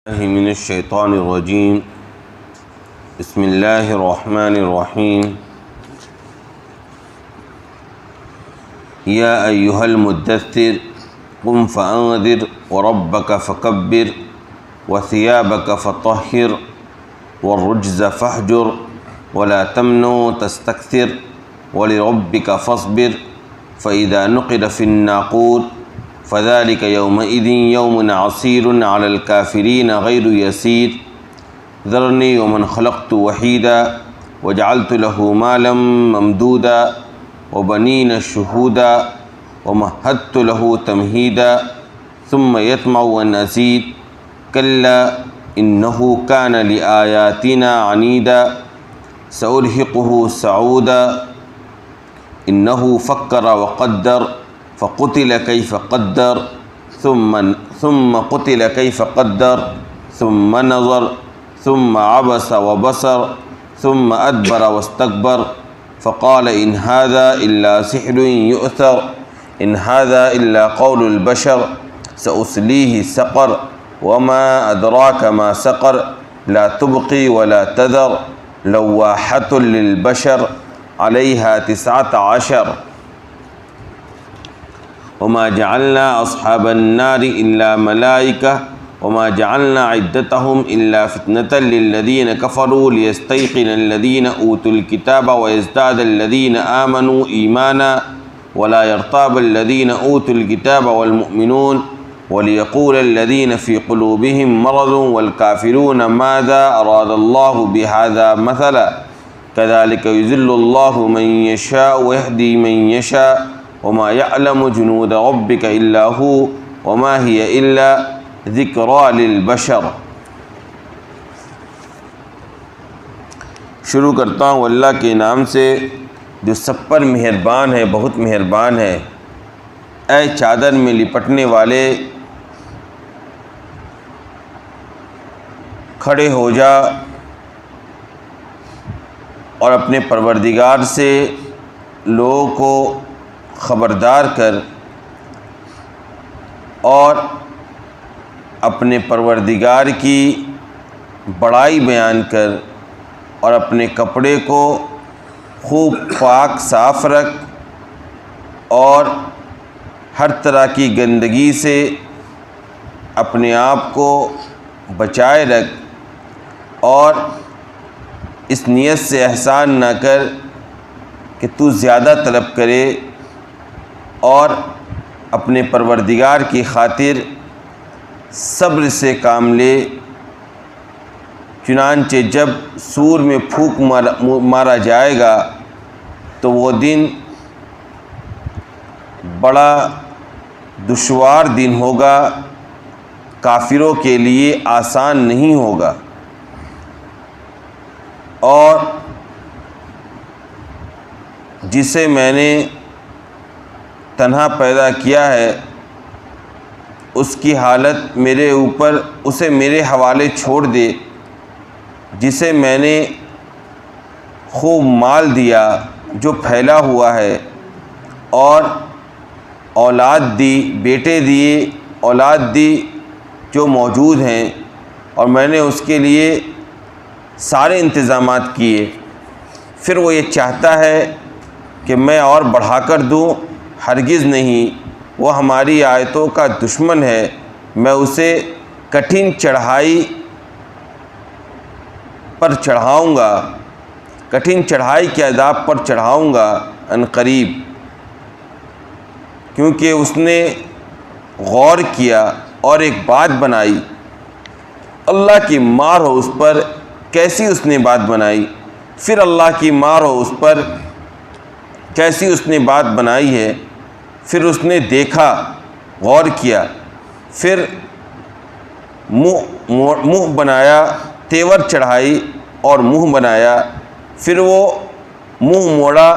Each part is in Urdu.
من الشیطان الرجیم بسم اللہ الرحمن الرحیم یا ایہا المدثر قم فانذر وربک فکبر وثیابک فطہر والرجز فاہجر ولا تمنن تستکثر ولربک فاصبر فإذا نقر في الناقور فذلك يومئذ يوم عسير على الكافرين غير يسير ذرني ومن خلقت وحيدا وجعلت له مالا ممدودا وبنين شهودا ومهدت له تمهيدا ثم يطمع أن أزيد كلا إنه كان لآياتنا عنيدا سأرهقه صعودا إنه فكر وقدر فقتل كيف قدر ثم قتل كيف قدر ثم نظر ثم عبس وبصر ثم أدبر واستكبر فقال إن هذا إلا سحر يؤثر إن هذا إلا قول البشر سأصليه سقر وما أدراك ما سقر لا تبقي ولا تذر لواحة للبشر عليها 19 وما جعلنا أصحاب النار إلا ملائكة وما جعلنا عدتهم إلا فتنة للذين كفروا ليستيقن الذين أوتوا الكتاب ويزداد الذين آمنوا إيمانا ولا يرتاب الذين أوتوا الكتاب والمؤمنون وليقول الذين في قلوبهم مرض والكافرون ماذا أراد الله بهذا مثلا كذلك يذل الله من يشاء ويهدي من يشاء وما يعلم جنود ربك إلا هو وما هي إلا ذكرى للبشر۔ شروع کرتا ہوں اللہ کے نام سے جو سب پر مہربان ہے، بہت مہربان ہے۔ اے چادر میں لپٹنے والے، کھڑے ہو جا اور اپنے پروردگار سے لوگوں کو خبردار کر اور اپنے پروردگار کی بڑائی بیان کر اور اپنے کپڑے کو خوب پاک صاف رکھ اور ہر طرح کی گندگی سے اپنے آپ کو بچائے رکھ اور اس نیت سے احسان نہ کر کہ تو زیادہ طلب کرے اور اپنے پروردگار کی خاطر صبر سے کام لے۔ چنانچہ جب سور میں پھونک مارا جائے گا تو وہ دن بڑا دشوار دن ہوگا، کافروں کے لیے آسان نہیں ہوگا۔ اور جسے میں نے تنہا پیدا کیا ہے اس کی حالت میرے اوپر، اسے میرے حوالے چھوڑ دے۔ جسے میں نے خوب مال دیا جو پھیلا ہوا ہے اور اولاد دی، بیٹے دیے، اولاد دی جو موجود ہیں، اور میں نے اس کے لیے سارے انتظامات کیے، پھر وہ یہ چاہتا ہے کہ میں اور بڑھا کر دوں؟ ہرگز نہیں، وہ ہماری آیتوں کا دشمن ہے۔ میں اسے کٹھن چڑھائی پر چڑھاؤں گا، کٹھن چڑھائی کے عذاب پر چڑھاؤں گا ان قریب، کیونکہ اس نے غور کیا اور ایک بات بنائی۔ اللہ کی مار ہو اس پر، کیسی اس نے بات بنائی۔ پھر اللہ کی مار ہو اس پر، کیسی اس نے بات بنائی ہے۔ پھر اس نے دیکھا، غور کیا، پھر منہ بنایا، تیور چڑھائی اور منہ بنایا، پھر وہ منہ موڑا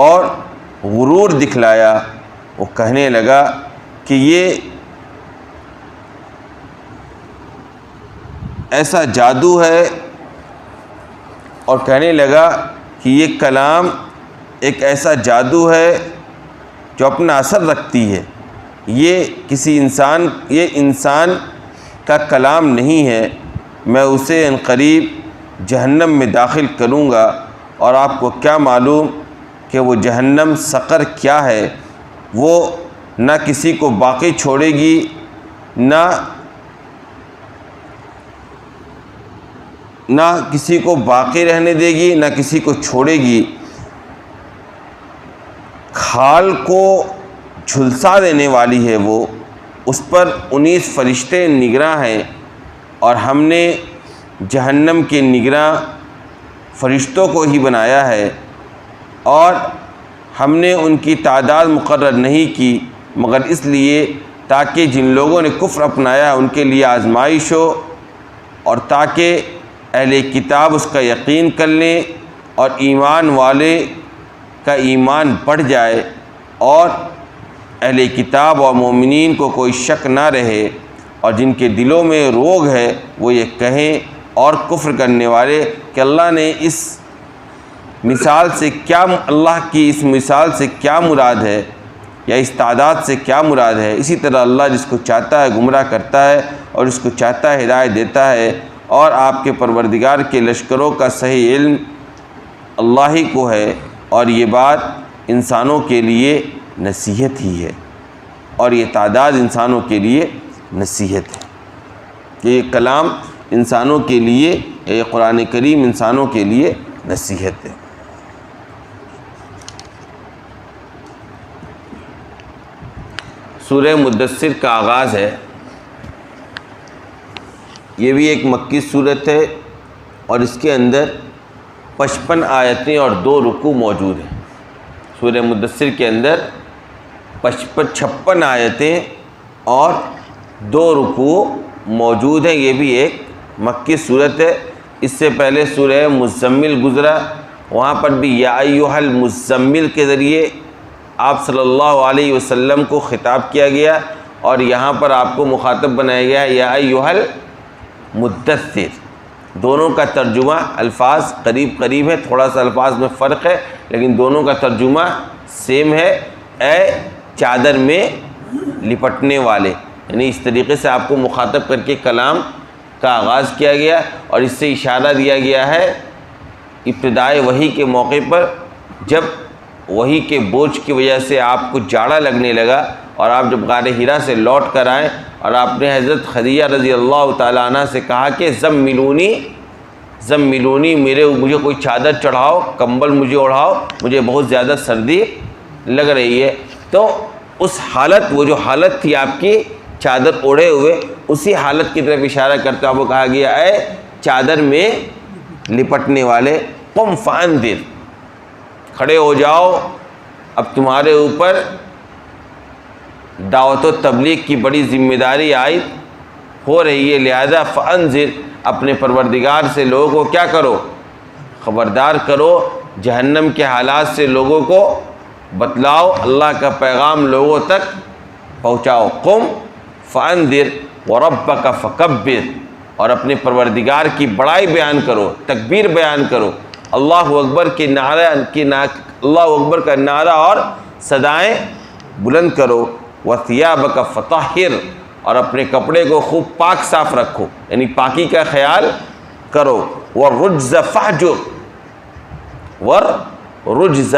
اور غرور دکھلایا۔ وہ کہنے لگا کہ یہ ایسا جادو ہے، اور کہنے لگا کہ یہ کلام ایک ایسا جادو ہے جو اپنا اثر رکھتی ہے۔ یہ انسان کا کلام نہیں ہے، میں اسے عنقریب جہنم میں داخل کروں گا، اور آپ کو کیا معلوم کہ وہ جہنم سقر کیا ہے، وہ نہ کسی کو باقی چھوڑے گی، نہ کسی کو باقی رہنے دے گی، نہ کسی کو چھوڑے گی۔ کھال کو جھلسا دینے والی ہے وہ، اس پر 19 فرشتے نگراں ہیں، اور ہم نے جہنم کے نگراں فرشتوں کو ہی بنایا ہے، اور ہم نے ان کی تعداد مقرر نہیں کی مگر اس لیے تاکہ جن لوگوں نے کفر اپنایا ان کے لیے آزمائش ہو، اور تاکہ اہل کتاب اس کا یقین کر لیں اور ایمان والے کا ایمان بڑھ جائے، اور اہل کتاب اور مومنین کو کوئی شک نہ رہے، اور جن کے دلوں میں روگ ہے وہ یہ کہیں اور کفر کرنے والے کہ اللہ نے اس مثال سے کیا، اللہ کی اس مثال سے کیا مراد ہے، یا اس تعداد سے کیا مراد ہے۔ اسی طرح اللہ جس کو چاہتا ہے گمراہ کرتا ہے اور جس کو چاہتا ہے ہدایت دیتا ہے، اور آپ کے پروردگار کے لشکروں کا صحیح علم اللہ ہی کو ہے، اور یہ بات انسانوں کے لیے نصیحت ہی ہے، اور یہ تعداد انسانوں کے لیے نصیحت ہے، کہ یہ کلام انسانوں کے لیے، یہ قرآن کریم انسانوں کے لیے نصیحت ہے۔ سورہ مدثر کا آغاز ہے، یہ بھی ایک مکی صورت ہے، اور اس کے اندر 55 آیتیں اور 2 رکوع موجود ہیں۔ سورہ مدثر کے اندر 56 آیتیں اور 2 رکوع موجود ہیں، یہ بھی ایک مکی صورت ہے۔ اس سے پہلے سورہ مزمل گزرا، وہاں پر بھی یا ایھا المزمل کے ذریعے آپ صلی اللہ علیہ وسلم کو خطاب کیا گیا، اور یہاں پر آپ کو مخاطب بنایا گیا ہے یا ایھا المدثر۔ دونوں کا ترجمہ الفاظ قریب قریب ہے، تھوڑا سا الفاظ میں فرق ہے، لیکن دونوں کا ترجمہ سیم ہے، اے چادر میں لپٹنے والے، یعنی اس طریقے سے آپ کو مخاطب کر کے کلام کا آغاز کیا گیا، اور اس سے اشارہ دیا گیا ہے ابتدائے وحی کے موقع پر، جب وحی کے بوجھ کی وجہ سے آپ کو جاڑا لگنے لگا، اور آپ جب غار حرا سے لوٹ کر آئیں، اور آپ نے حضرت خدیجہ رضی اللہ تعالیٰ عنہ سے کہا کہ زملونی مجھے کوئی چادر چڑھاؤ، کمبل مجھے اڑھاؤ، مجھے بہت زیادہ سردی لگ رہی ہے، تو اس حالت، وہ جو حالت تھی آپ کی چادر اوڑھے ہوئے، اسی حالت کی طرف اشارہ کرتے آپ کو کہا گیا اے چادر میں لپٹنے والے، قم فانذر، کھڑے ہو جاؤ، اب تمہارے اوپر دعوت و تبلیغ کی بڑی ذمہ داری عائد ہو رہی ہے، لہذا فانذر، اپنے پروردگار سے لوگوں کو کیا کرو، خبردار کرو، جہنم کے حالات سے لوگوں کو بتلاؤ، اللہ کا پیغام لوگوں تک پہنچاؤ۔ قم فانذر وربک فکبر، اور اپنے پروردگار کی بڑائی بیان کرو، تکبیر بیان کرو، اللہ اکبر کے نعرہ اللہ اکبر کا نعرہ اور صدائیں بلند کرو، وثیابک فطہر، اور اپنے کپڑے کو خوب پاک صاف رکھو، یعنی پاکی کا خیال کرو، والرجز فہجر، والرجز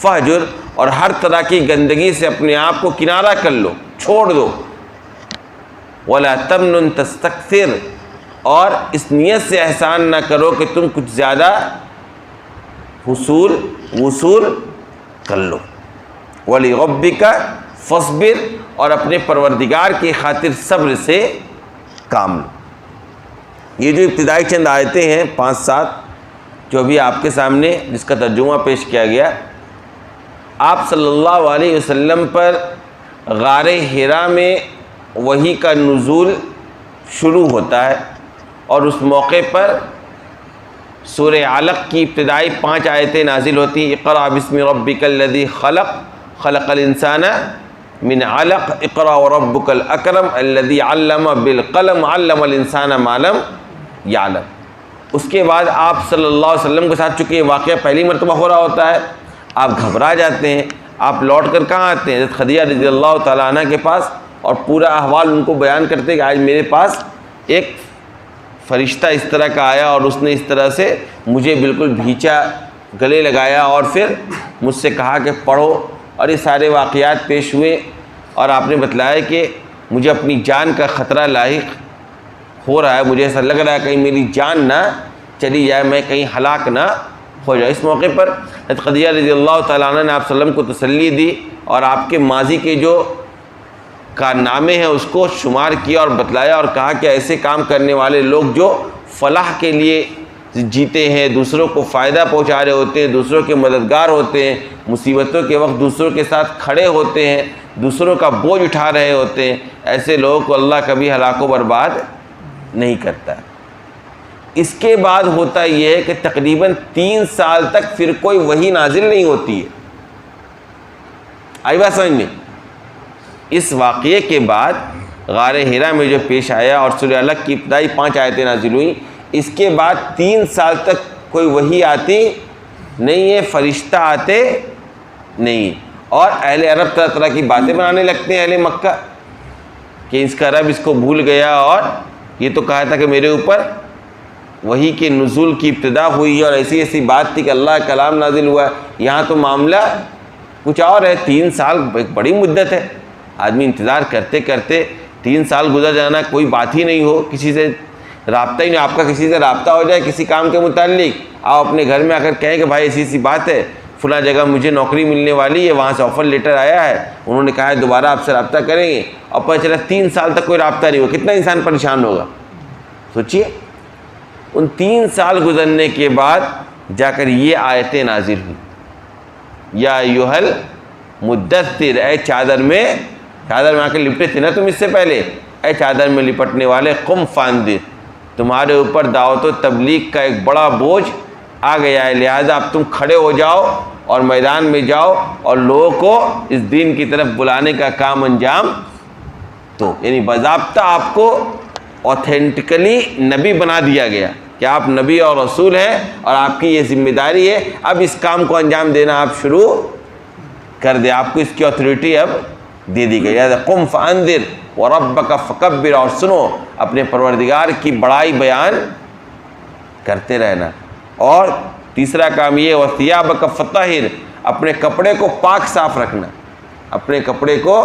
فہجر، اور ہر طرح کی گندگی سے اپنے آپ کو کنارہ کر لو، چھوڑ دو، ولا تمنن تستکثر، اور اس نیت سے احسان نہ کرو کہ تم کچھ زیادہ وصول کر لو، ولربک فاصبر، اور اپنے پروردگار کی خاطر صبر سے کام لو۔ یہ جو ابتدائی چند آیتیں ہیں 5-7 جو ابھی آپ کے سامنے جس کا ترجمہ پیش کیا گیا، آپ صلی اللہ علیہ وسلم پر غار حرا میں وحی کا نزول شروع ہوتا ہے، اور اس موقع پر سورہ علق کی ابتدائی 5 آیتیں نازل ہوتی ہیں، اقرأ بسم ربک الذی خلق، خلق الانسان من علق، اقرأ وربک الاکرم الذی علم بالقلم، علم الانسان ما لم یعلم۔ اس کے بعد آپ صلی اللہ علیہ وسلم کے ساتھ چونکہ یہ واقعہ پہلی مرتبہ ہو رہا ہوتا ہے، آپ گھبرا جاتے ہیں، آپ لوٹ کر کہاں آتے ہیں؟ حضرت خدیجہ رضی اللہ تعالیٰ عنہ کے پاس، اور پورا احوال ان کو بیان کرتے کہ آج میرے پاس ایک فرشتہ اس طرح کا آیا اور اس نے اس طرح سے مجھے بالکل بھیچا، گلے لگایا اور پھر مجھ سے کہا کہ پڑھو، اور یہ سارے واقعات پیش ہوئے، اور آپ نے بتلایا کہ مجھے اپنی جان کا خطرہ لاحق ہو رہا ہے، مجھے ایسا لگ رہا ہے کہیں میری جان نہ چلی جائے، میں کہیں ہلاک نہ ہو جائے۔ اس موقع پر حضرت خدیجہ رضی اللہ تعالیٰ عنہ نے آپ صلی اللہ علیہ وسلم کو تسلی دی اور آپ کے ماضی کے جو کارنامے ہیں اس کو شمار کیا اور بتلایا، اور کہا کہ ایسے کام کرنے والے لوگ جو فلاح کے لیے جیتے ہیں، دوسروں کو فائدہ پہنچا رہے ہوتے ہیں، دوسروں کے مددگار ہوتے ہیں، مصیبتوں کے وقت دوسروں کے ساتھ کھڑے ہوتے ہیں، دوسروں کا بوجھ اٹھا رہے ہوتے ہیں، ایسے لوگوں کو اللہ کبھی ہلاک و برباد نہیں کرتا۔ اس کے بعد ہوتا یہ ہے کہ تقریباً 3 سال تک پھر کوئی وحی نازل نہیں ہوتی ہے۔ آئی بات سمجھ میں؟ اس واقعے کے بعد غار حرا میں جو پیش آیا اور سورہ الگ کی ابتدائی 5 آیتیں نازل ہوئیں، اس کے بعد 3 سال تک کوئی وحی آتی نہیں ہے، فرشتہ آتے نہیں، اور اہل عرب طرح طرح کی باتیں بنانے لگتے ہیں، اہل مکہ، کہ اس کا رب اس کو بھول گیا، اور یہ تو کہا تھا کہ میرے اوپر وحی کے نزول کی ابتدا ہوئی ہے، اور ایسی ایسی بات تھی کہ اللہ کا کلام نازل ہوا ہے۔ یہاں تو معاملہ کچھ اور ہے۔ 3 سال ایک بڑی مدت ہے، آدمی انتظار کرتے کرتے 3 سال گزر جانا، کوئی بات ہی نہیں ہو، کسی سے رابطہ ہی نہیں، آپ کا کسی سے رابطہ ہو جائے کسی کام کے متعلق، آپ اپنے گھر میں آ کر کہیں کہ بھائی ایسی ایسی بات ہے، فلاں جگہ مجھے نوکری ملنے والی ہے، وہاں سے آفر لیٹر آیا ہے، انہوں نے کہا ہے دوبارہ آپ سے رابطہ کریں گے، اور پتہ چلا 3 سال تک کوئی رابطہ نہیں ہو، کتنا انسان پریشان ہوگا؟ سوچئے۔ ان 3 سال گزرنے کے بعد جا کر یہ آیتیں نازل ہوئی، یا ایھا المدثر، اے چادر میں آ کے لپٹے تھے نا تم اس سے پہلے، اے چادر میں لپٹنے والے، قم فانذر، تمہارے اوپر دعوت و تبلیغ کا ایک بڑا بوجھ آ گیا ہے، لہٰذا اب تم کھڑے ہو جاؤ اور میدان میں جاؤ اور لوگوں کو اس دین کی طرف بلانے کا کام انجام دو۔ یعنی باضابطہ آپ کو اوتھینٹکلی نبی بنا دیا گیا کہ آپ نبی اور رسول ہیں، اور آپ کی یہ ذمہ داری ہے اب اس کام کو انجام دینا آپ شروع کر دیں، آپ کو اس کی اتھارٹی اب دے دی گئی ہے۔ قم فانذر وربک فکبر، اور سنو اپنے پروردگار کی بڑائی بیان کرتے رہنا۔ اور تیسرا کام یہ وثیابک فطہر، اپنے کپڑے کو پاک صاف رکھنا، اپنے کپڑے کو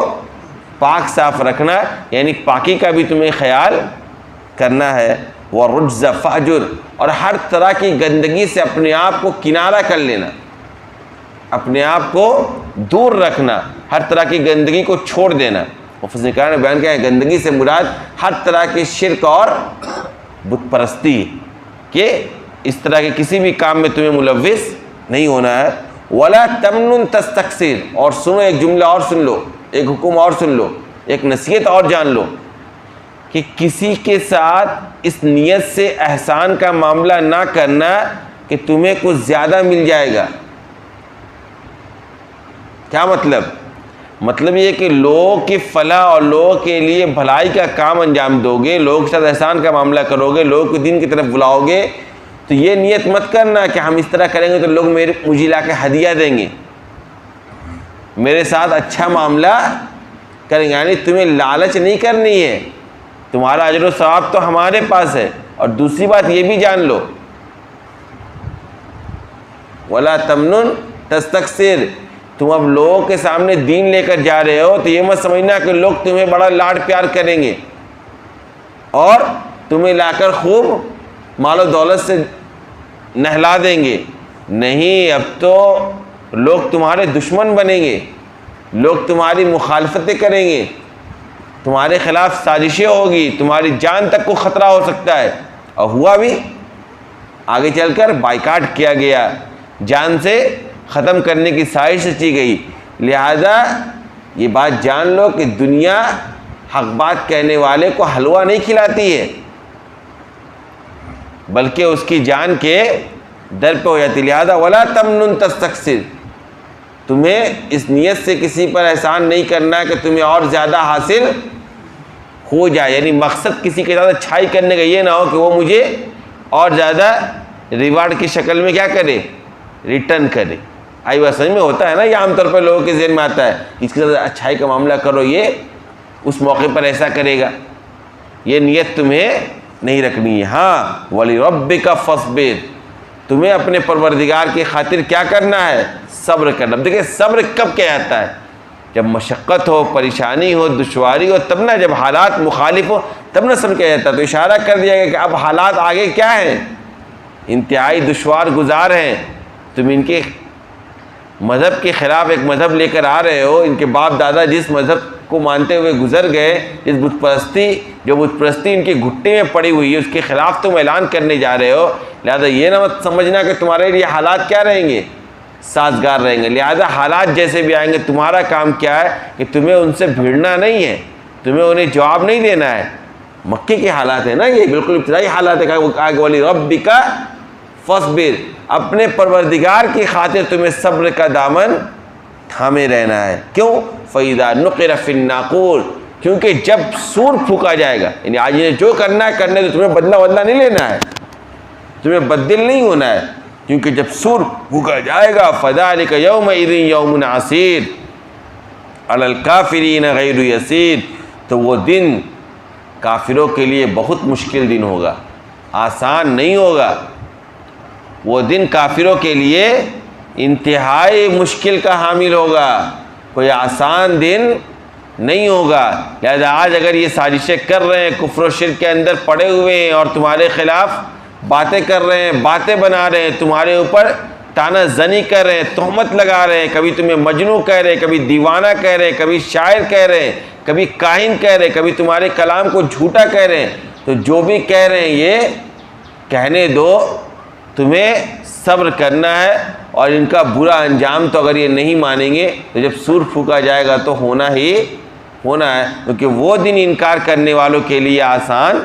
پاک صاف رکھنا، یعنی پاکی کا بھی تمہیں خیال کرنا ہے۔ والرجز فاہجر، اور ہر طرح کی گندگی سے اپنے آپ کو کنارہ کر لینا، اپنے آپ کو دور رکھنا، ہر طرح کی گندگی کو چھوڑ دینا۔ مفسرین کرام نے بیان کیا ہے گندگی سے مراد ہر طرح کے شرک اور بت پرستی، کہ اس طرح کے کسی بھی کام میں تمہیں ملوث نہیں ہونا ہے۔ ولا تمنن تستکثر، اور سنو ایک جملہ اور سن لو، ایک حکم اور سن لو، ایک نصیحت اور جان لو، کہ کسی کے ساتھ اس نیت سے احسان کا معاملہ نہ کرنا کہ تمہیں کچھ زیادہ مل جائے گا۔ کیا مطلب؟ مطلب یہ کہ لوگوں کی فلاح اور لوگوں کے لیے بھلائی کا کام انجام دو گے، لوگوں کے ساتھ احسان کا معاملہ کرو گے، لوگوں کو دین کی طرف بلاؤ گے، تو یہ نیت مت کرنا کہ ہم اس طرح کریں گے تو لوگ مجھے لا کے ہدیہ دیں گے، میرے ساتھ اچھا معاملہ کریں گے، یعنی تمہیں لالچ نہیں کرنی ہے، تمہارا اجر و ثواب تو ہمارے پاس ہے۔ اور دوسری بات یہ بھی جان لو، ولا تمنن تستکثر، تم اب لوگوں کے سامنے دین لے کر جا رہے ہو تو یہ مت سمجھنا کہ لوگ تمہیں بڑا لاڈ پیار کریں گے اور تمہیں لا کر خوب مال و دولت سے نہلا دیں گے، نہیں، اب تو لوگ تمہارے دشمن بنیں گے، لوگ تمہاری مخالفتیں کریں گے، تمہارے خلاف سازشیں ہوگی، تمہاری جان تک کو خطرہ ہو سکتا ہے۔ اور ہوا بھی، آگے چل کر بائیکاٹ کیا گیا، جان سے ختم کرنے کی سازش رچی گئی۔ لہذا یہ بات جان لو کہ دنیا حق بات کہنے والے کو حلوہ نہیں کھلاتی ہے، بلکہ اس کی جان کے در پہ ہو جاتی۔ لہذا ولا تمنن تستکثر، تمہیں اس نیت سے کسی پر احسان نہیں کرنا کہ تمہیں اور زیادہ حاصل ہو جائے، یعنی مقصد کسی کے ساتھ اچھائی کرنے کا یہ نہ ہو کہ وہ مجھے اور زیادہ ریوارڈ کی شکل میں کیا کرے، ریٹرن کرے۔ آئی بات سمجھ میں؟ ہوتا ہے نا، یہ عام طور پر لوگوں کے ذہن میں آتا ہے اس کے ساتھ اچھائی کا معاملہ کرو، یہ اس موقع پر ایسا کرے گا، یہ نیت تمہیں نہیں رکھنی ہے۔ ہاں وَلِرَبِّكَ فَاصْبِرْ، تمہیں اپنے پروردگار کی خاطر کیا کرنا ہے؟ صبر کرنا۔ دیکھیں صبر کب کیا جاتا ہے؟ جب مشقت ہو، پریشانی ہو، دشواری ہو، تب نہ، جب حالات مخالف ہو تب نہ صبر کیا جاتا ہے۔ تو اشارہ کر دیا گیا کہ اب حالات آگے کیا ہیں؟ انتہائی دشوار گزار ہیں، تم ان کے مذہب کے خلاف ایک مذہب لے کر آ رہے ہو، ان کے باپ دادا جس مذہب کو مانتے ہوئے گزر گئے، اس بت پرستی، جو بت پرستی ان کے گھٹنے میں پڑی ہوئی ہے، اس کے خلاف تم اعلان کرنے جا رہے ہو، لہذا یہ نہ مت سمجھنا کہ تمہارے لیے حالات کیا رہیں گے؟ سازگار رہیں گے۔ لہذا حالات جیسے بھی آئیں گے، تمہارا کام کیا ہے کہ تمہیں ان سے بھیڑنا نہیں ہے، تمہیں انہیں جواب نہیں دینا ہے۔ مکے کے حالات ہیں نا، یہ بالکل ابتدائی حالات ہے۔ کہا کہ وَلِرَبِّكَ فَاصْبِرْ، اپنے پروردگار کی خاطر تمہیں صبر کا دامن تھامے رہنا ہے۔ کیوں؟ فَإِذَا نُقِرَ فِي النَّاقُورِ، کیونکہ جب سور پھونکا جائے گا، یعنی آج انہیں جو کرنا ہے کرنے تو تمہیں بدلہ نہیں لینا ہے، تمہیں بدل نہیں ہونا ہے، کیونکہ جب سور پھونکا جائے گا فَذَلِكَ يَوْمَئِذٍ يَوْمٌ عَسِيرٌ عَلَى الْكَافِرِينَ غَيْرُ يَسِيرٌ، تو وہ دن کافروں کے لیے بہت مشکل دن ہوگا، آسان نہیں ہوگا۔ وہ دن کافروں کے لیے انتہائی مشکل کا حامل ہوگا، کوئی آسان دن نہیں ہوگا۔ لہذا آج اگر یہ سازشیں کر رہے ہیں، کفر و شرک کے اندر پڑے ہوئے ہیں اور تمہارے خلاف باتیں کر رہے ہیں، باتیں بنا رہے ہیں، تمہارے اوپر تانا زنی کر رہے ہیں، تہمت لگا رہے ہیں، کبھی تمہیں مجنون کہہ رہے ہیں، کبھی دیوانہ کہہ رہے ہیں، کبھی شاعر کہہ رہے ہیں، کبھی کاہن کہہ رہے ہیں، کبھی تمہارے کلام کو جھوٹا کہہ رہے ہیں، تو جو بھی کہہ رہے ہیں یہ کہنے دو، تمہیں صبر کرنا ہے، اور ان کا برا انجام تو اگر یہ نہیں مانیں گے تو جب سور پھونکا جائے گا تو ہونا ہی ہونا ہے، کیونکہ وہ دن انکار کرنے والوں کے لیے آسان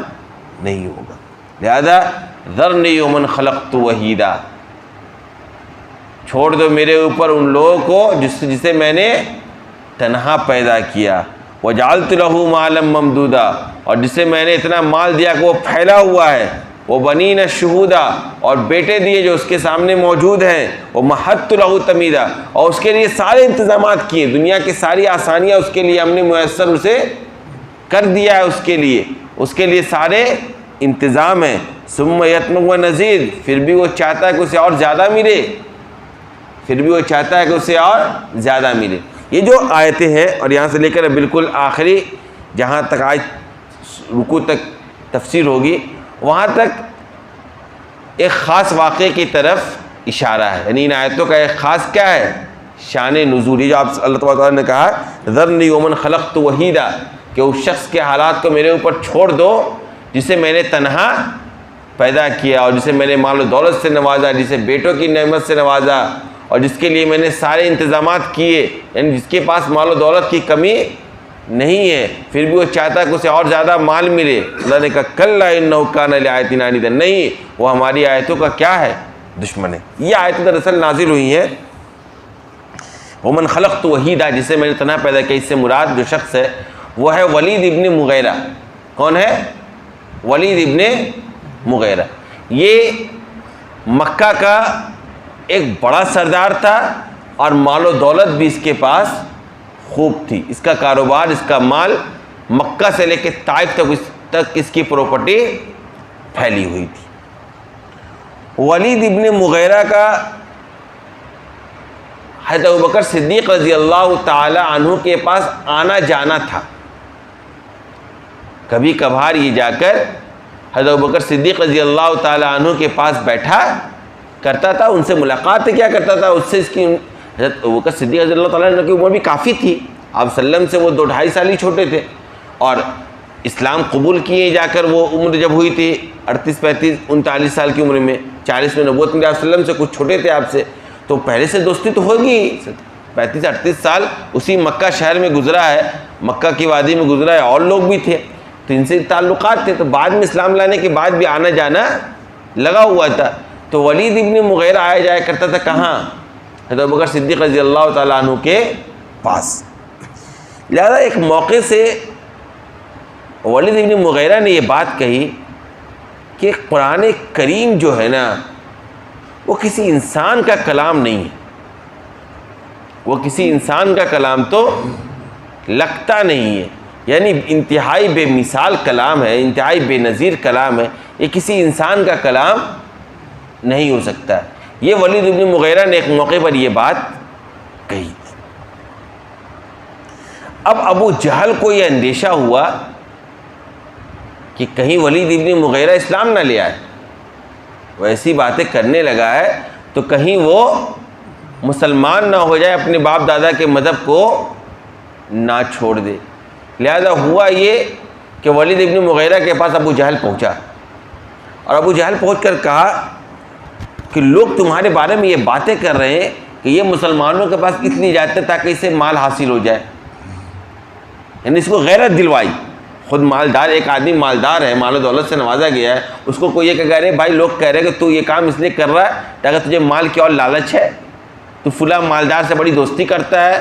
نہیں ہوگا۔ لہذا ذرنی ومن خلقت وحیدا، چھوڑ دو میرے اوپر ان لوگوں کو جسے میں نے تنہا پیدا کیا، وجعلت له مالا ممدودا، اور جسے میں نے اتنا مال دیا کہ وہ پھیلا ہوا ہے، وہ بنین شہودا، اور بیٹے دیے جو اس کے سامنے موجود ہیں، وہ مہدت له تمیدا، اور اس کے لیے سارے انتظامات کیے، دنیا کی ساری آسانیاں اس کے لیے ہم نے میسر اسے کر دیا ہے، اس کے لیے سارے انتظام ہیں۔ ثم یطمع ویزید، پھر بھی وہ چاہتا ہے کہ اسے اور زیادہ ملے، یہ جو آیتیں ہیں، اور یہاں سے لے کر بالکل آخری جہاں تک آج رکوع تک تفسیر ہوگی، وہاں تک ایک خاص واقعے کی طرف اشارہ ہے، یعنی ان آیتوں کا ایک خاص کیا ہے؟ شان نزول۔ جو آپ اللہ تعالیٰ نے کہا ذرنی ومن خلقت وحیدا، کہ اس شخص کے حالات کو میرے اوپر چھوڑ دو جسے میں نے تنہا پیدا کیا، اور جسے میں نے مال و دولت سے نوازا، جسے بیٹوں کی نعمت سے نوازا، اور جس کے لیے میں نے سارے انتظامات کیے، یعنی جس کے پاس مال و دولت کی کمی نہیں ہے، پھر بھی وہ چاہتا ہے کہ اسے اور زیادہ مال ملے۔ اللہ نے کہا کلا انہ کان لآیاتنا عنیدا، نہیں، وہ ہماری آیتوں کا کیا ہے؟ دشمن ہے۔ یہ آیتیں دراصل نازل ہوئی ہیں ومن خلقت وحیدا، جسے میں نے تنہا پیدا کیا، اس سے مراد جو شخص ہے وہ ہے ولید ابن مغیرہ۔ کون ہے؟ ولید ابن مغیرہ۔ یہ مکہ کا ایک بڑا سردار تھا، اور مال و دولت بھی اس کے پاس خوب تھی، اس کا کاروبار، اس کا مال مکہ سے لے کے طائف تک اس کی پراپرٹی پھیلی ہوئی تھی۔ ولید ابن مغیرہ کا حضرت ابوبکر صدیق رضی اللہ تعالی عنہ کے پاس آنا جانا تھا، کبھی کبھار یہ جا کر حضرت ابوبکر صدیق رضی اللہ تعالی عنہ کے پاس بیٹھا کرتا تھا، ان سے ملاقات کیا کرتا تھا، اس سے اس کی حضرت ابوبکر صدیق رضی اللہ تعالیٰ عنہ کی عمر بھی کافی تھی، آپ صلی اللہ علیہ وسلم سے وہ 2-2.5 سال ہی چھوٹے تھے، اور اسلام قبول کیے جا کر وہ عمر جب ہوئی تھی 38-39 سال کی عمر میں، 40 میں نبوت میں، آپ صلی اللہ علیہ وسلم سے کچھ چھوٹے تھے آپ سے، تو پہلے سے دوستی تو ہوگی، 35-38 سال اسی مکہ شہر میں گزرا ہے، مکہ کی وادی میں گزرا ہے، اور لوگ بھی تھے تو ان سے تعلقات تھے، تو بعد میں اسلام لانے کے بعد بھی آنا جانا لگا ہوا تھا۔ تو ولید ابن مغیرہ آیا جایا کرتا تھا کہاں؟ حضرت ابوبکر صدیق رضی اللہ تعالیٰ عنہ کے پاس۔ لہذا ایک موقع سے ولید ابن مغیرہ نے یہ بات کہی کہ قرآن کریم جو ہے نا وہ کسی انسان کا کلام نہیں ہے، وہ کسی انسان کا کلام تو لگتا نہیں ہے، یعنی انتہائی بے مثال کلام ہے، انتہائی بے نظیر کلام ہے، یہ کسی انسان کا کلام نہیں ہو سکتا۔ یہ ولید ابن مغیرہ نے ایک موقع پر یہ بات کہی۔ اب ابو جہل کو یہ اندیشہ ہوا کہ کہیں ولید ابن مغیرہ اسلام نہ لے آئے، وہ ایسی باتیں کرنے لگا ہے تو کہیں وہ مسلمان نہ ہو جائے، اپنے باپ دادا کے مذہب کو نہ چھوڑ دے۔ لہذا ہوا یہ کہ ولید ابن مغیرہ کے پاس ابو جہل پہنچا، اور ابو جہل پہنچ کر کہا کہ لوگ تمہارے بارے میں یہ باتیں کر رہے ہیں کہ یہ مسلمانوں کے پاس اس لیے جاتے تاکہ اسے مال حاصل ہو جائے، یعنی اس کو غیرت دلوائی۔ خود مالدار، ایک آدمی مالدار ہے، مال و دولت سے نوازا گیا ہے، اس کو کوئی یہ کہہ رہے بھائی، لوگ کہہ رہے ہیں کہ تو یہ کام اس لیے کر رہا ہے تاکہ تجھے مال کی اور لالچ ہے، تو فلاں مالدار سے بڑی دوستی کرتا ہے،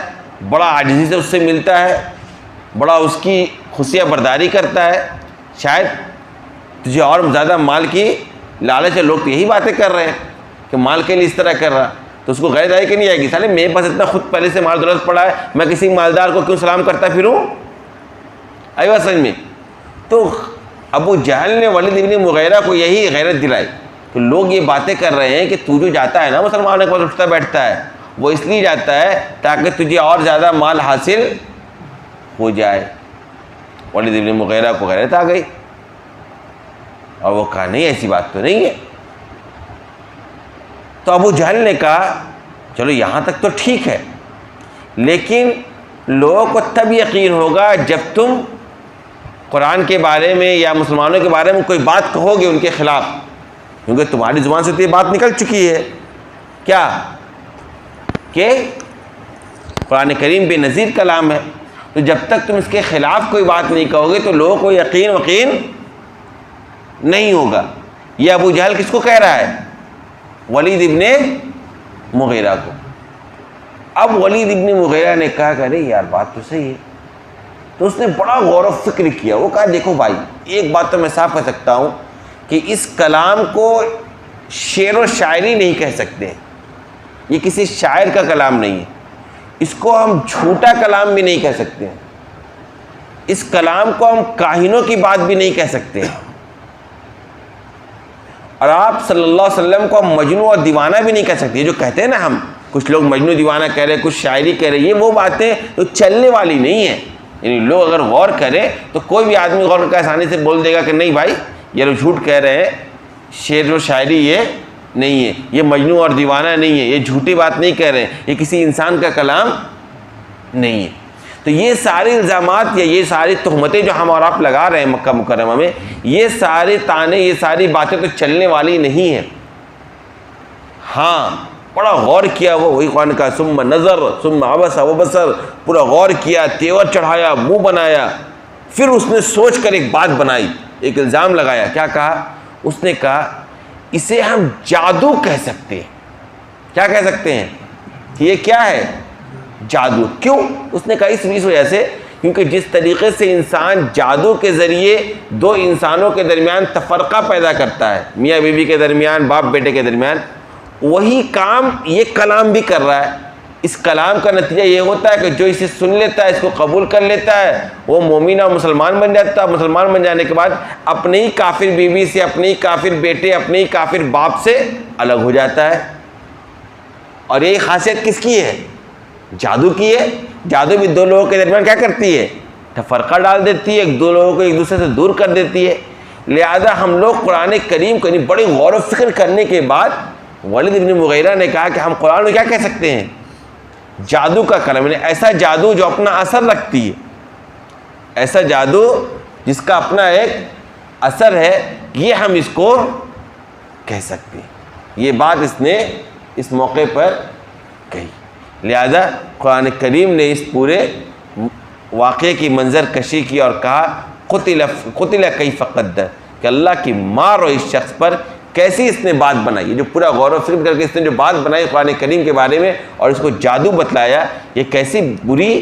بڑا عاجزی سے اس سے ملتا ہے، بڑا اس کی خصیہ برداری کرتا ہے، شاید تجھے اور زیادہ مال کی لالچ ہے۔ لوگ تو یہی باتیں کر رہے ہیں کہ مال کے لیے اس طرح کر رہا، تو اس کو غیر آئی کہ نہیں آئے گی، سالے میرے پاس اتنا خود پہلے سے مال دولت پڑا ہے، میں کسی مالدار کو کیوں سلام کرتا پھروں؟ آئی بات سمجھ میں؟ تو ابو جہل نے ولید ابن مغیرہ کو یہی غیرت دلائی کہ لوگ یہ باتیں کر رہے ہیں کہ تو جو جاتا ہے نا مسلمانوں کے پاس اٹھتا بیٹھتا ہے، وہ اس لیے جاتا ہے تاکہ تجھے اور زیادہ مال حاصل ہو جائے۔ ولید ابن مغیرہ کو غیرت آ گئی اور وہ کہا نہیں، ایسی بات تو نہیں ہے۔ تو ابو جہل نے کہا چلو یہاں تک تو ٹھیک ہے، لیکن لوگوں کو تب یقین ہوگا جب تم قرآن کے بارے میں یا مسلمانوں کے بارے میں کوئی بات کہو گے ان کے خلاف، کیونکہ تمہاری زبان سے تو یہ بات نکل چکی ہے کیا کہ قرآن کریم بے نظیر کلام ہے، تو جب تک تم اس کے خلاف کوئی بات نہیں کہو گے تو لوگوں کو یقین نہیں ہوگا۔ یہ ابو جہل کس کو کہہ رہا ہے؟ ولید ابن مغیرہ کو۔ اب ولید ابن مغیرہ نے کہا کہ ارے یار بات تو صحیح ہے، تو اس نے بڑا غور و فکر کیا۔ وہ کہا دیکھو بھائی، ایک بات تو میں صاف کہہ سکتا ہوں کہ اس کلام کو شعر و شاعری نہیں کہہ سکتے، یہ کسی شاعر کا کلام نہیں ہے، اس کو ہم جھوٹا کلام بھی نہیں کہہ سکتے، اس کلام کو ہم کاہنوں کی بات بھی نہیں کہہ سکتے، اور آپ صلی اللہ علیہ وسلم کو ہم مجنون اور دیوانہ بھی نہیں کہہ سکتے۔ یہ جو کہتے ہیں نا ہم، کچھ لوگ مجنون دیوانہ کہہ رہے ہیں، کچھ شاعری کہہ رہے ہیں، یہ وہ باتیں جو چلنے والی نہیں ہیں۔ یعنی لوگ اگر غور کریں تو کوئی بھی آدمی غور کر کے آسانی سے بول دے گا کہ نہیں بھائی یہ لوگ جھوٹ کہہ رہے ہیں، شعر و شاعری یہ نہیں ہے، یہ مجنون اور دیوانہ نہیں ہے، یہ جھوٹی بات نہیں کہہ رہے ہیں، یہ کسی انسان کا کلام نہیں ہے۔ تو یہ سارے الزامات یا یہ ساری تہمتیں جو ہم اور آپ لگا رہے ہیں مکہ مکرمہ میں، یہ سارے تانے، یہ ساری باتیں تو چلنے والی نہیں ہیں۔ ہاں بڑا غور کیا، وہی قرآن کا ثم نظر ثم عبس وبصر، پورا غور کیا، تیور چڑھایا، منہ بنایا، پھر اس نے سوچ کر ایک بات بنائی، ایک الزام لگایا۔ کیا کہا؟ اس نے کہا اسے ہم جادو کہہ سکتے ہیں۔ کیا کہہ سکتے ہیں؟ یہ کیا ہے؟ جادو۔ کیوں؟ اس نے کہا اس وجہ سے کیونکہ جس طریقے سے انسان جادو کے ذریعے دو انسانوں کے درمیان تفرقہ پیدا کرتا ہے، میاں بیوی کے درمیان، باپ بیٹے کے درمیان، وہی کام یہ کلام بھی کر رہا ہے۔ اس کلام کا نتیجہ یہ ہوتا ہے کہ جو اسے سن لیتا ہے، اس کو قبول کر لیتا ہے، وہ مومن اور مسلمان بن جاتا ہے۔ مسلمان بن جانے کے بعد اپنے ہی کافر بیوی سے، اپنے ہی کافر بیٹے، اپنے ہی کافر باپ سے الگ ہو جاتا ہے۔ اور یہی خاصیت کس کی ہے؟ جادو کی ہے۔ جادو بھی دو لوگوں کے درمیان کیا کرتی ہے؟ تفرقہ ڈال دیتی ہے، دو لوگوں کو ایک دوسرے سے دور کر دیتی ہے۔ لہذا ہم لوگ قرآن کریم کو بڑی غور و فکر کرنے کے بعد ولید ابن مغیرہ نے کہا کہ ہم قرآن کو کیا کہہ سکتے ہیں؟ جادو کا کلام، یعنی ایسا جادو جو اپنا اثر رکھتی ہے، ایسا جادو جس کا اپنا ایک اثر ہے، یہ ہم اس کو کہہ سکتے ہیں۔ یہ بات اس نے اس موقع پر کہی۔ لہذا قرآن کریم نے اس پورے واقعے کی منظر کشی کی اور کہا قتل کیف قدر، کہ اللہ کی مار اور اس شخص پر کیسی اس نے بات بنائی۔ یہ جو پورا غور و فکر کر کے اس نے جو بات بنائی قرآن کریم کے بارے میں اور اس کو جادو بتلایا، یہ کیسی بری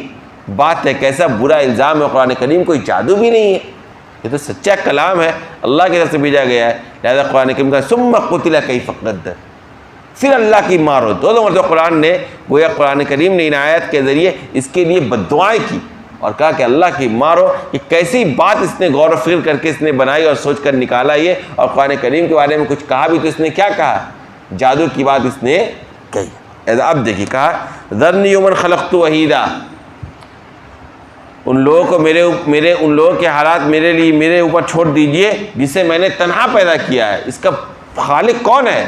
بات ہے، کیسا برا الزام ہے۔ قرآن کریم کوئی جادو بھی نہیں ہے، یہ تو سچا کلام ہے، اللہ کی طرف سے بھیجا گیا ہے۔ لہذا قرآن کریم کا ثم قتل کیف قدر، پھر اللہ کی مارو۔ دو مرتبہ قرآن نے گویا قرآن کریم نے ان آیات کے ذریعے اس کے لیے بد دعائیں کی اور کہا کہ اللہ کی مارو، کہ کیسی بات اس نے غور و فکر کر کے اس نے بنائی اور سوچ کر نکالا یہ. اور قرآن کریم کے بارے میں کچھ کہا بھی تو اس نے کیا کہا؟ جادو کی بات اس نے کہی. اب دیکھیے کہا ذرنی ومن خلقت وحیدا، ان لوگوں کو میرے ان لوگوں کے حالات میرے اوپر چھوڑ دیجئے جسے میں نے تنہا پیدا کیا ہے. اس کا خالق کون ہے؟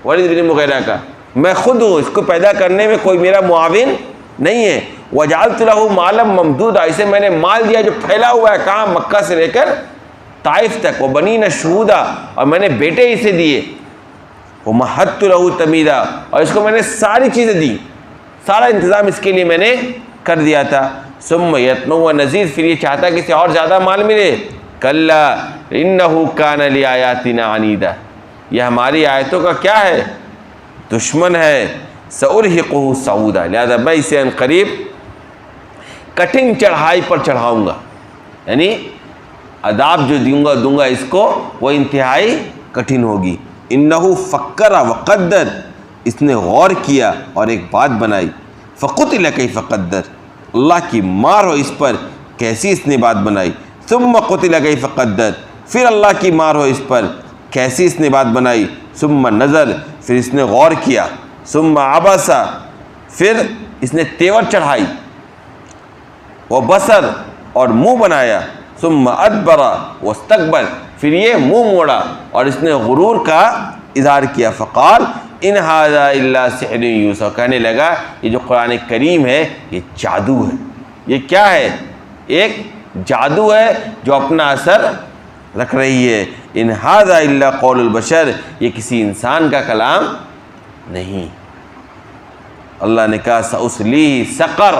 ولید بن مغیرہ کا. میں خود ہوں، اس کو پیدا کرنے میں کوئی میرا معاون نہیں ہے. وجعلت له مالا ممدودا، اسے میں نے مال دیا جو پھیلا ہوا ہے، کہاں؟ مکہ سے لے کر طائف تک. وبنین شہودا، اور میں نے بیٹے اسے دیے. ومہدت له تمہیدا، اور اس کو میں نے ساری چیزیں دی، سارا انتظام اس کے لیے میں نے کر دیا تھا. ثم یطمع نزید، پھر یہ چاہتا ہے کہ اسے اور زیادہ مال ملے. کلا انہ کان لآیاتنا عنیدا، یہ ہماری آیتوں کا کیا ہے؟ دشمن ہے. سأرہقہ صعودا، لہذا میں اسے ان قریب کٹھن چڑھائی پر چڑھاؤں گا. یعنی عذاب جو دوں گا اس کو وہ انتہائی کٹھن ہوگی. انہ فکر وقدر، اس نے غور کیا اور ایک بات بنائی. فقتل کیف قدر، اللہ کی مار ہو اس پر، کیسی اس نے بات بنائی. ثم قتل کیف قدر، پھر اللہ کی مار ہو اس پر، کیسی اس نے بات بنائی. ثم نظر، پھر اس نے غور کیا. ثم عبس، پھر اس نے تیور چڑھائی. وبصر، اور منہ بنایا. ثم ادبر واستکبر، پھر یہ منہ موڑا اور اس نے غرور کا اظہار کیا. فقال ان ھذا الا سحر یوسف، کہنے لگا یہ جو قرآن کریم ہے یہ جادو ہے. یہ کیا ہے؟ ایک جادو ہے جو اپنا اثر رکھ رہی ہے. ان ھذا الا قول البشر، یہ کسی انسان کا کلام نہیں. اللہ نے کہا سأصلیہ سقر،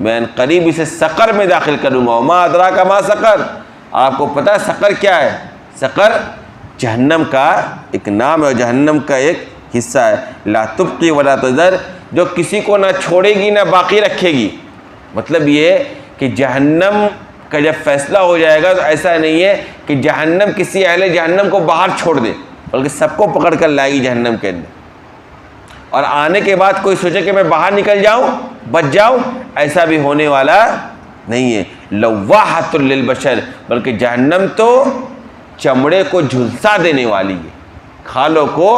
میں قریب اسے سقر میں داخل کروں گا. وما ادراک ما سقر، آپ کو پتہ ہے سقر کیا ہے؟ سقر جہنم کا ایک نام ہے اور جہنم کا ایک حصہ ہے. لا تبقی ولا تذر، جو کسی کو نہ چھوڑے گی نہ باقی رکھے گی. مطلب یہ کہ جہنم کا جب فیصلہ ہو جائے گا تو ایسا نہیں ہے کہ جہنم کسی اہل جہنم کو باہر چھوڑ دے، بلکہ سب کو پکڑ کر لائے گی جہنم کے اندر. اور آنے کے بعد کوئی سوچے کہ میں باہر نکل جاؤں، بچ جاؤں، ایسا بھی ہونے والا نہیں ہے. لواحۃ للبشر، بلکہ جہنم تو چمڑے کو جھلسا دینے والی ہے، کھالوں کو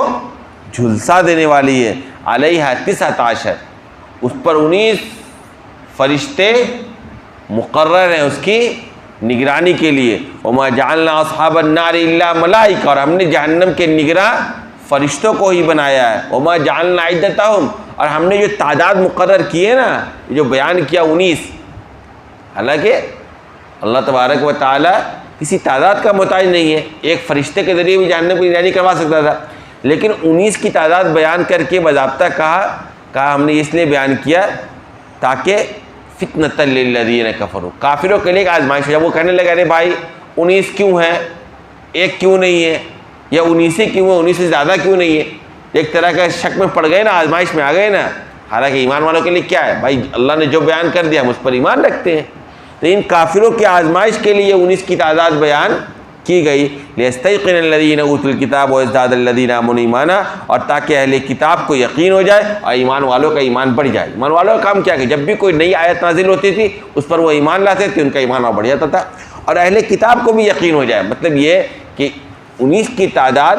جھلسا دینے والی ہے. علیہ 19، اس پر 19 فرشتے مقرر ہیں اس کی نگرانی کے لیے. وما جعلنا اصحاب النار الا ملائکہ، اور ہم نے جہنم کے نگراں فرشتوں کو ہی بنایا ہے. وما جعلنا عدتہم، اور ہم نے جو تعداد مقرر کی ہے نا، جو بیان کیا 19، حالانکہ اللہ تبارک و تعالی کسی تعداد کا محتاج نہیں ہے، ایک فرشتے کے ذریعے بھی جہنم کی نگرانی کروا سکتا تھا. لیکن 19 کی تعداد بیان کر کے باضابطہ کہا ہم نے اس لیے بیان کیا تاکہ فتنۃ للذین کفروا، کافروں کے لیے ایک آزمائش ہے. جب وہ کہنے لگے ارے بھائی 19 کیوں ہے، ایک کیوں نہیں ہے، یا 19 کیوں ہے، 19 سے زیادہ کیوں نہیں ہے، ایک طرح کا شک میں پڑ گئے نا، آزمائش میں آ گئے نا. حالانکہ ایمان والوں کے لیے کیا ہے بھائی، اللہ نے جو بیان کر دیا ہم اس پر ایمان رکھتے ہیں. تو ان کافروں کی آزمائش کے لیے 19 کی تعداد بیان کی گئی. لیستیقن الذین اوتوا الکتاب ویزداد الذین آمنوا ایمانا، اور تاکہ اہل کتاب کو یقین ہو جائے اور ایمان والوں کا ایمان بڑھ جائے. ایمان والوں کا کام کیا کہ جب بھی کوئی نئی آیت نازل ہوتی تھی اس پر وہ ایمان لاتے تھے، ان کا ایمان اور بڑھ جاتا تھا. اور اہل کتاب کو بھی یقین ہو جائے. مطلب یہ کہ 19 کی تعداد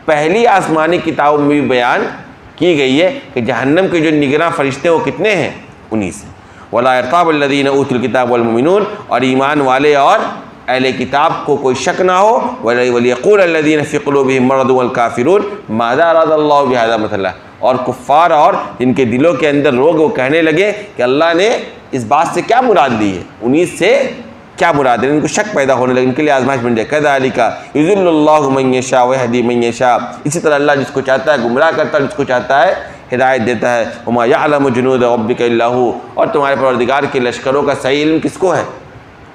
پہلی آسمانی کتابوں میں بھی بیان کی گئی ہے کہ جہنم کے جو نگراں فرشتے وہ کتنے ہیں؟ 19 ہیں. ولا یرتاب الذین اوتوا الکتاب والمؤمنون، اور ایمان والے اور اہل کتاب کو کوئی شک نہ ہو. ولیقول الذین فی قلوبہم مرض والکافرون ماذا اراد اللہ بہذا مثلا، اور کفار اور جن کے دلوں کے اندر روگ وہ کہنے لگے کہ اللہ نے اس بات سے کیا مراد لی ہے، 19 سے کیا مراد ہے. ان کو شک پیدا ہونے لگے، ان کے لیے آزمائش بن جائے. کذالک یضل اللہ من یشاء ویہدی من یشاء، اسی طرح اللہ جس کو چاہتا ہے گمراہ کرتا ہے، جس کو چاہتا ہے ہدایت دیتا ہے. وما یعلم جنود ربک الا ھو، اور تمہارے پروردگار کے لشکروں کا صحیح علم کس کو ہے؟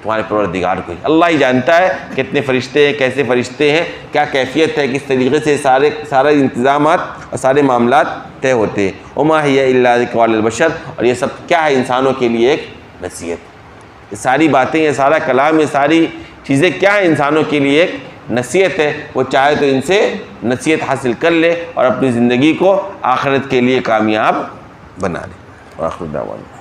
تمہارے پروردگار کو ہی. اللہ ہی جانتا ہے کتنے فرشتے ہیں، کیسے فرشتے ہیں، کیا کیفیت ہے، کس طریقے سے سارے انتظامات اور سارے معاملات طے ہوتے ہیں. وما ہی الا ذکر للبشر، اور یہ سب کیا ہے؟ انسانوں کے لیے ایک نصیحت. یہ ساری باتیں، یہ سارا کلام، یہ ساری چیزیں کیا ہیں؟ انسانوں کے لیے ایک نصیحت ہے. وہ چاہے تو ان سے نصیحت حاصل کر لے اور اپنی زندگی کو آخرت کے لیے کامیاب بنا لے. وآخر دعوانا